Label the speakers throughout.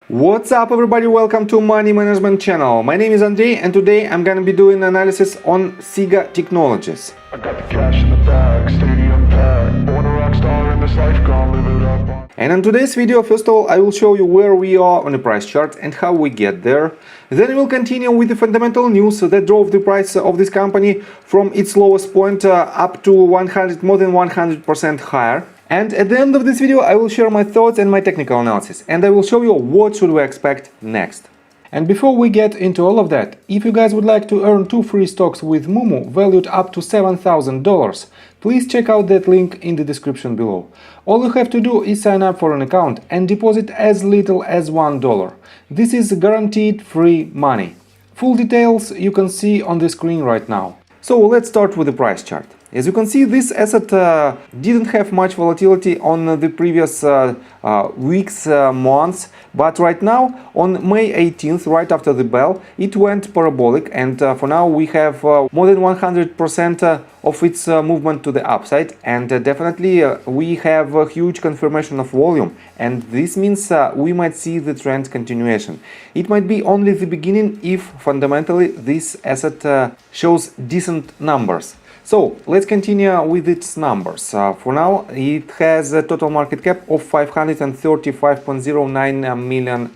Speaker 1: What's up everybody, welcome to Money Management channel. My name is Andrei and today I'm gonna be doing analysis on SIGA Technologies.
Speaker 2: I got the cash in the bag, stadium packed, born a rock star in this life, gonna live it up.
Speaker 1: And in today's video, first of all, I will show you where we are on the price chart and how we get there. Then we'll continue with the fundamental news that drove the price of this company from its lowest point up to more than 100% higher. And at the end of this video, I will share my thoughts and my technical analysis, and I will show you what should we expect next. And before we get into all of that, if you guys would like to earn 2 free stocks with Moomoo valued up to $7,000, please check out that link in the description below. All you have to do is sign up for an account and deposit as little as $1. This is guaranteed free money. Full details you can see on the screen right now. So let's start with the price chart. As you can see, this asset didn't have much volatility on the previous weeks, months, but right now on May 18th, right after the bell, it went parabolic, and for now we have more than 100% of its movement to the upside, and definitely we have a huge confirmation of volume, and this means we might see the trend continuation. It might be only the beginning if fundamentally this asset shows decent numbers. So let's continue with its numbers. For now, it has a total market cap of $535.09 million.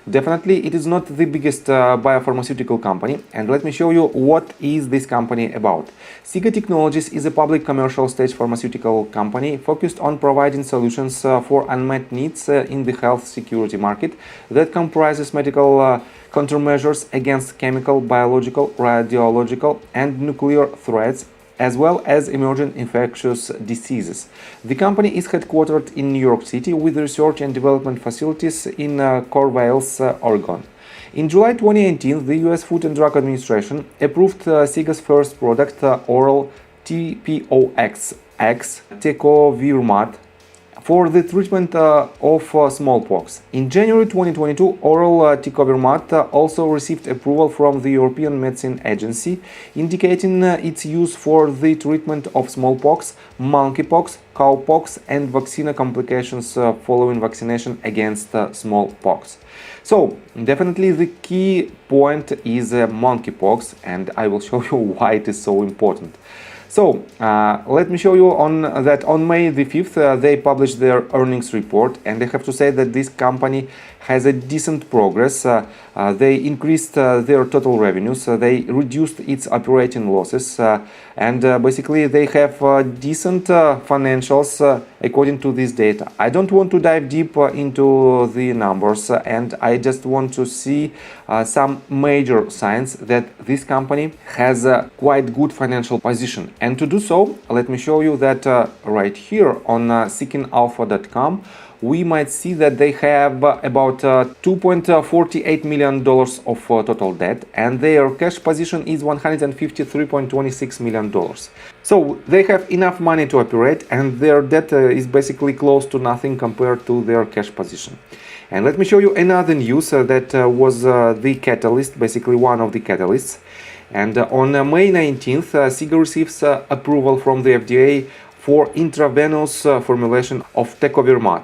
Speaker 1: Definitely, it is not the biggest biopharmaceutical company, and let me show you what is this company about. SIGA Technologies is a public commercial stage pharmaceutical company focused on providing solutions for unmet needs in the health security market that comprises medical countermeasures against chemical, biological, radiological, and nuclear threats, as well as emerging infectious diseases. The company is headquartered in New York City with research and development facilities in Corvallis, Oregon. In July 2018, the US Food and Drug Administration approved SIGA's first product, oral TPOXX tecovirimat, for the treatment of smallpox. In January 2022, oral tecovirimat also received approval from the European Medicine Agency, indicating its use for the treatment of smallpox, monkeypox, cowpox, and vaccinia complications following vaccination against smallpox. So, definitely the key point is monkeypox, and I will show you why it is so important. So, let me show you that on May the 5th they published their earnings report, and I have to say that this company has a decent progress. They increased their total revenues, they reduced its operating losses, and basically they have decent financials according to this data. I don't want to dive deep into the numbers, and I just want to see some major signs that this company has a quite good financial position. And to do so, let me show you that right here on seekingalpha.com, we might see that they have about $2.48 million of total debt, and their cash position is $153.26 million. So they have enough money to operate, and their debt is basically close to nothing compared to their cash position. And let me show you another news that was the catalyst, basically one of the catalysts. And on May 19th, SIGA receives approval from the FDA for intravenous formulation of tecovirimat.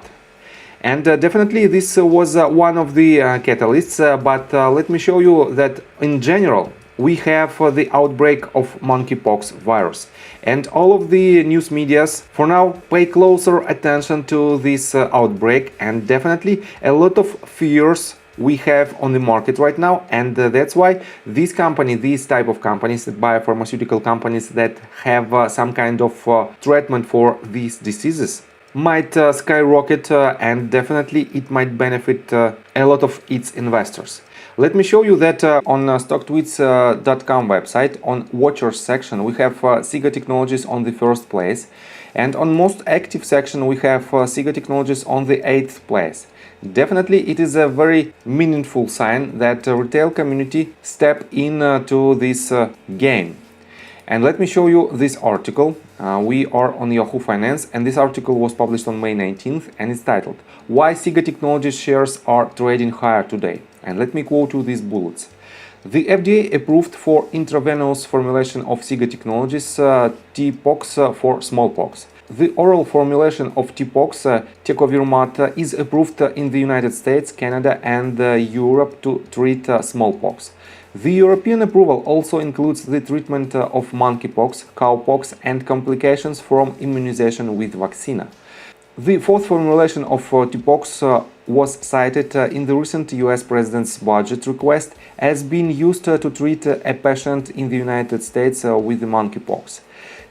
Speaker 1: And definitely this was one of the catalysts, but let me show you that in general we have the outbreak of monkeypox virus, and all of the news medias for now pay closer attention to this outbreak, and definitely a lot of fears we have on the market right now, and that's why these type of companies, biopharmaceutical companies that have some kind of treatment for these diseases, might skyrocket, and definitely it might benefit a lot of its investors. Let me show you that on stocktweets.com website, on watchers section, we have SIGA Technologies on the first place, and on most active section we have SIGA Technologies on the 8th place. Definitely it is a very meaningful sign that retail community step into this game. And let me show you this article. We are on Yahoo Finance, and this article was published on May 19th, and it's titled "Why SIGA Technologies shares are trading higher today." And let me quote you these bullets. The FDA approved for intravenous formulation of SIGA Technologies TPOXX for smallpox. The oral formulation of TPOXX, tecovirimat, is approved in the United States, Canada and Europe to treat smallpox. The European approval also includes the treatment of monkeypox, cowpox and complications from immunization with vaccinia. The fourth formulation of TPOXX was cited in the recent US President's budget request as being used to treat a patient in the United States with monkeypox.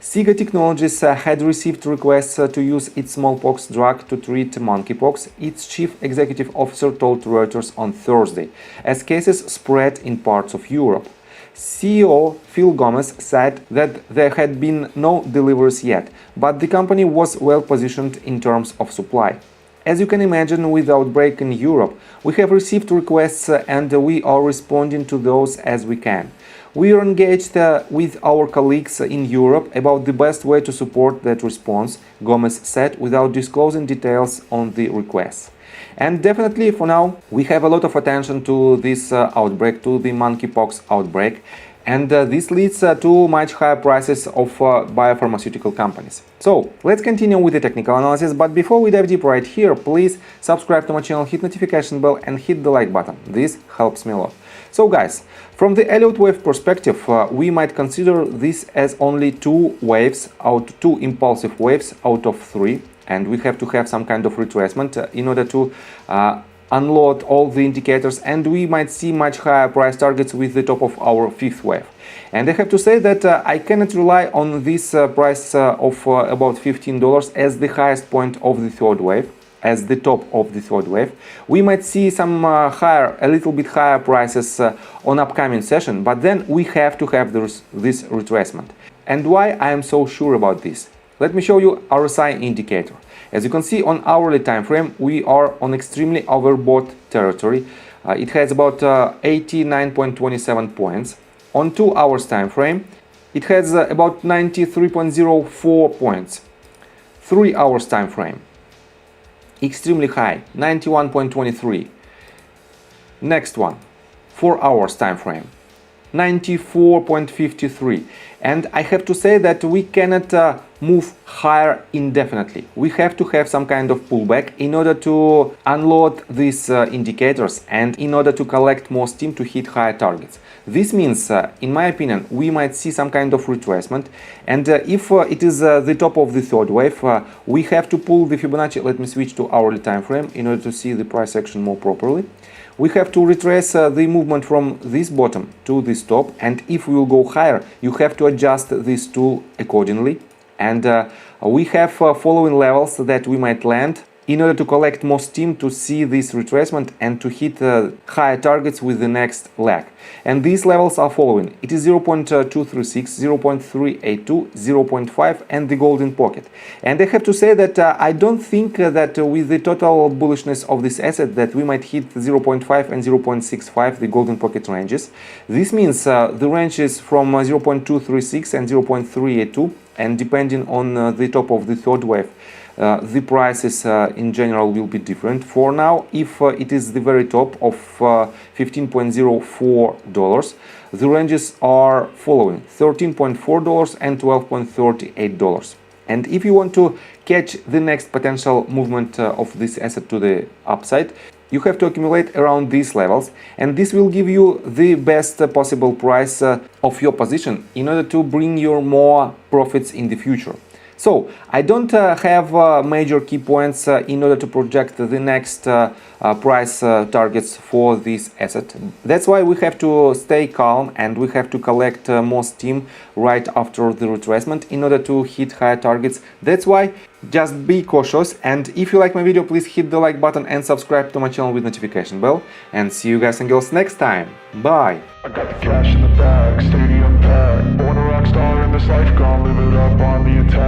Speaker 1: SIGA Technologies had received requests to use its smallpox drug to treat monkeypox, its chief executive officer told Reuters on Thursday, as cases spread in parts of Europe. CEO Phil Gomez said that there had been no deliveries yet, but the company was well positioned in terms of supply. As you can imagine, with the outbreak in Europe, we have received requests and we are responding to those as we can. We are engaged with our colleagues in Europe about the best way to support that response, Gomez said, without disclosing details on the requests. And definitely for now, we have a lot of attention to this outbreak, to the monkeypox outbreak, and this leads to much higher prices of biopharmaceutical companies. So let's continue with the technical analysis, but before we dive deep right here, please subscribe to my channel, hit notification bell and hit the like button. This helps me a lot. So guys, from the Elliott wave perspective, we might consider this as only two impulsive waves out of three, and we have to have some kind of retracement in order to unload all the indicators, and we might see much higher price targets with the top of our fifth wave. And I have to say that I cannot rely on this price of about $15 as the highest point of the third wave, as the top of the third wave. We might see some a little bit higher prices on upcoming session, but then we have to have this retracement. And why I am so sure about this? Let me show you RSI indicator. As you can see on hourly time frame, we are on extremely overbought territory. It has about 89.27 points. On 2 hours time frame, it has about 93.04 points. 3 hours time frame, extremely high, 91.23. Next one, 4 hours time frame, 94.53. And I have to say that we cannot move higher indefinitely. We have to have some kind of pullback in order to unload these indicators and in order to collect more steam to hit higher targets. This means, in my opinion, we might see some kind of retracement, and if it is the top of the third wave, we have to pull the Fibonacci. Let me switch to hourly time frame in order to see the price action more properly. We have to retrace the movement from this bottom to this top, and if we will go higher, you have to adjust this tool accordingly. And we have following levels that we might land in order to collect more steam to see this retracement and to hit higher targets with the next leg. And these levels are following. It is 0.236, 0.382, 0.5 and the golden pocket. And I have to say that I don't think that with the total bullishness of this asset that we might hit 0.5 and 0.65, the golden pocket ranges. This means the range is from 0.236 and 0.382, and depending on the top of the third wave, the prices in general will be different. For now, if it is the very top of $15.04, the ranges are following $13.4 and $12.38. And if you want to catch the next potential movement of this asset to the upside, you have to accumulate around these levels, and this will give you the best possible price of your position in order to bring you more profits in the future. So I don't have major key points in order to project the next price targets for this asset. That's why we have to stay calm and we have to collect more steam right after the retracement in order to hit higher targets. That's why just be cautious, and if you like my video, please hit the like button and subscribe to my channel with notification bell, and see you guys and girls next time. Bye!
Speaker 2: I got the cash in the bag, stadium packed. Born a rock star in this life, gonna live it up on the attack.